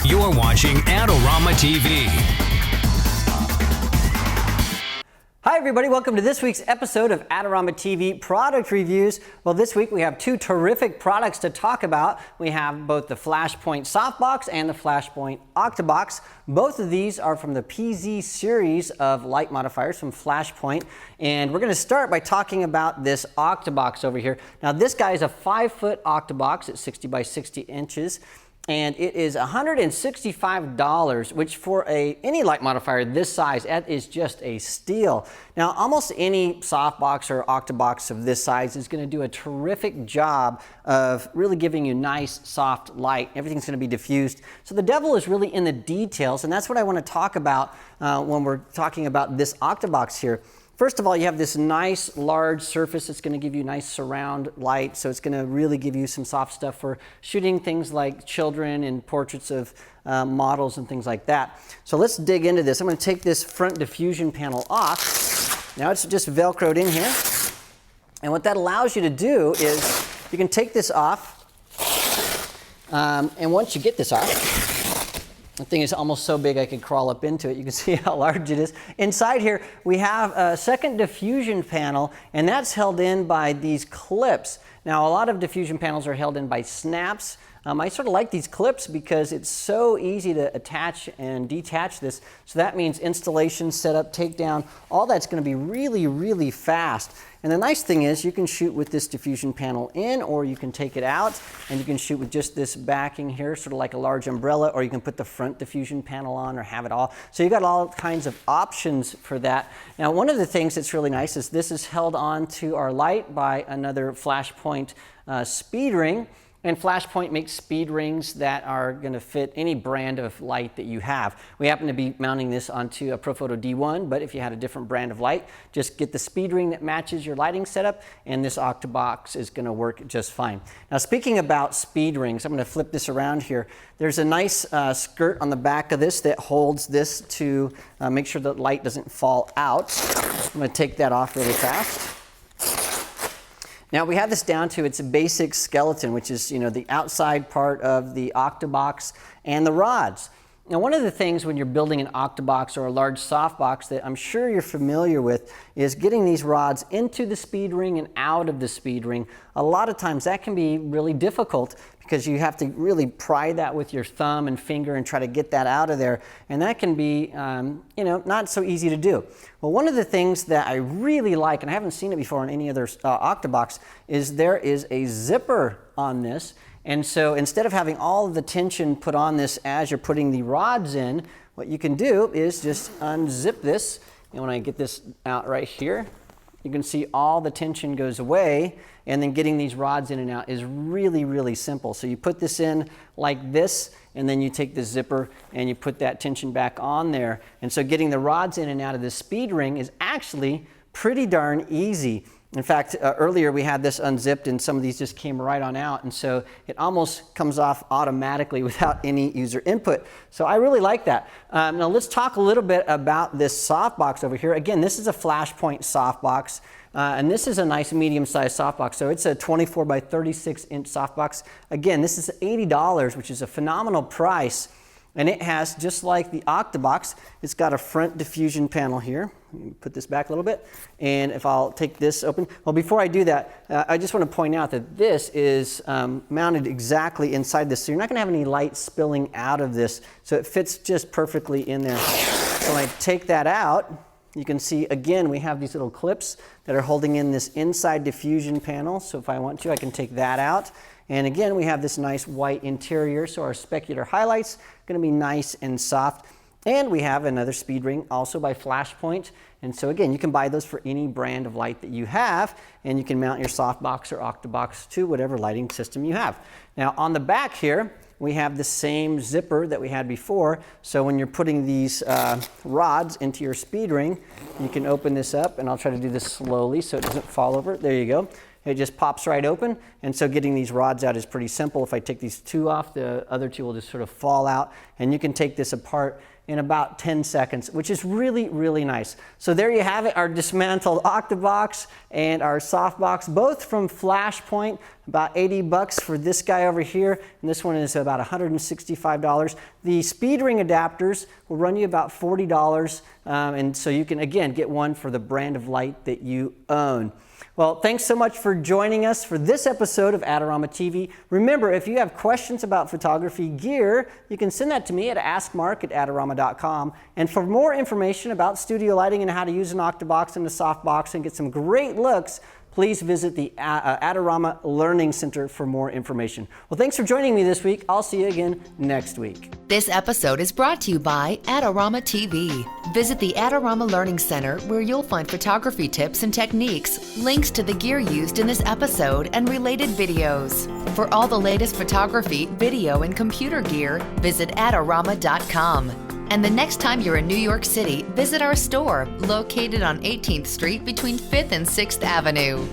You're watching AdoramaTV. Hi everybody, welcome to this week's episode of AdoramaTV product reviews. Well, this week we have two terrific products to talk about. We have both the Flashpoint Softbox and the Flashpoint Octabox. Both of these are from the PZ series of light modifiers from Flashpoint. And we're going to start by talking about this Octabox over here. Now this guy is a 5-foot Octabox at 60 by 60 inches. And it is $165, which for any light modifier this size, that is just a steal. Now, almost any softbox or octabox of this size is going to do a terrific job of really giving you nice, soft light. Everything's going to be diffused. So the devil is really in the details, and that's what I want to talk about when we're talking about this octabox here. First of all, you have this nice large surface that's going to give you nice surround light, so it's going to really give you some soft stuff for shooting things like children and portraits of models and things like that. So let's dig into this. I'm going to take this front diffusion panel off. Now it's just Velcroed in here, and what that allows you to do is you can take this off, and once you get this off, the thing is almost so big I could crawl up into it. You can see how large it is. Inside here, we have a second diffusion panel, and that's held in by these clips. Now, a lot of diffusion panels are held in by snaps. I sort of like these clips because it's so easy to attach and detach this. So that means installation, setup, takedown, all that's going to be really, really fast. And the nice thing is you can shoot with this diffusion panel in, or you can take it out and you can shoot with just this backing here, sort of like a large umbrella, or you can put the front diffusion panel on or have it all. So you got all kinds of options for that. Now, one of the things that's really nice is this is held on to our light by another Flashpoint speed ring. And Flashpoint makes speed rings that are going to fit any brand of light that you have. We happen to be mounting this onto a Profoto D1, but if you had a different brand of light, just get the speed ring that matches your lighting setup, and this Octabox is going to work just fine. Now, speaking about speed rings, I'm going to flip this around here. There's a nice skirt on the back of this that holds this to make sure the light doesn't fall out. I'm going to take that off really fast. Now we have this down to its basic skeleton, which is, the outside part of the Octabox and the rods. Now, one of the things when you're building an Octabox or a large softbox that I'm sure you're familiar with is getting these rods into the speed ring and out of the speed ring. A lot of times that can be really difficult because you have to really pry that with your thumb and finger and try to get that out of there. And that can be, not so easy to do. Well, one of the things that I really like, and I haven't seen it before on any other Octabox, is there is a zipper on this. And so instead of having all of the tension put on this as you're putting the rods in, what you can do is just unzip this. And when I get this out right here, you can see all the tension goes away, and then getting these rods in and out is really, really simple. So you put this in like this, and then you take the zipper and you put that tension back on there. And so getting the rods in and out of this speed ring is actually pretty darn easy. In fact, earlier we had this unzipped and some of these just came right on out, and so it almost comes off automatically without any user input. So I really like that. Now let's talk a little bit about this softbox over here. Again, this is a Flashpoint softbox, and this is a nice medium-sized softbox. So it's a 24 by 36 inch softbox. Again, this is $80, which is a phenomenal price. And it has, just like the Octabox, it's got a front diffusion panel here. Let me put this back a little bit. And if I'll take this open. Well, before I do that, I just want to point out that this is mounted exactly inside this. So you're not going to have any light spilling out of this. So it fits just perfectly in there. So when I take that out, you can see, again, we have these little clips that are holding in this inside diffusion panel. So if I want to, I can take that out. And again, we have this nice white interior, so our specular highlights are going to be nice and soft. And we have another speed ring also by Flashpoint. And so again, you can buy those for any brand of light that you have, and you can mount your softbox or Octabox to whatever lighting system you have. Now on the back here, we have the same zipper that we had before. So when you're putting these rods into your speed ring, you can open this up, and I'll try to do this slowly so it doesn't fall over. There you go. It just pops right open, and so getting these rods out is pretty simple. If I take these two off, the other two will just sort of fall out, and you can take this apart in about 10 seconds, which is really, really nice. So there you have it, our dismantled Octabox and our Softbox, both from Flashpoint. About 80 bucks for this guy over here, and this one is about $165. The speed ring adapters will run you about $40, and so you can, again, get one for the brand of light that you own. Well, thanks so much for joining us for this episode of Adorama TV. Remember, if you have questions about photography gear, you can send that to me at AskMark@Adorama.com. And for more information about studio lighting and how to use an Octabox and a Softbox and get some great looks, please visit the Adorama Learning Center for more information. Well, thanks for joining me this week. I'll see you again next week. This episode is brought to you by Adorama TV. Visit the Adorama Learning Center where you'll find photography tips and techniques, links to the gear used in this episode, and related videos. For all the latest photography, video, and computer gear, visit Adorama.com. And the next time you're in New York City, visit our store located on 18th Street between 5th and 6th Avenue.